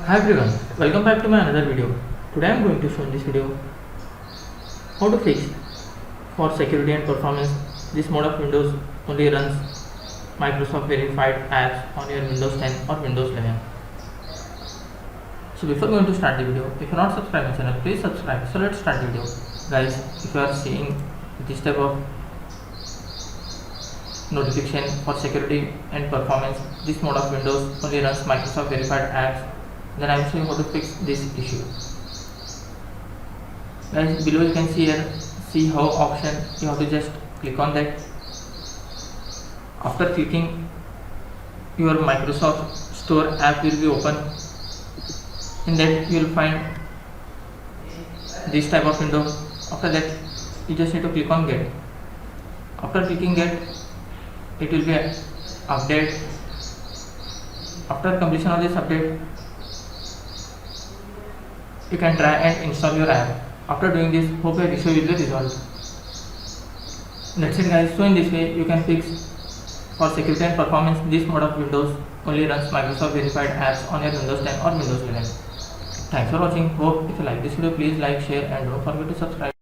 Hi everyone, welcome back to my another video. Today I am going to show in this video how to fix for security and performance. This mode of Windows only runs Microsoft verified apps on your Windows 10 or Windows 11. So before going to start the video, if you are not subscribed to my channel, please subscribe. So let's start the video. Guys, if you are seeing this type of notification for security and performance, this mode of Windows only runs Microsoft verified apps, then I am showing how to fix this issue. Guys, below you can see how option, you have to just click on that. After clicking, your Microsoft Store app will be open. In that you will find this type of window. After that you just need to click on get. After clicking get, it will be update. After completion of this update, you can try and install your app. After doing this, hope your issue will be resolved. That's it guys. So in this way you can fix for security and performance. This mode of Windows only runs Microsoft verified apps on your Windows 10 or Windows 11. Thanks for watching. Hope if you like this video, please like, share and don't forget to subscribe.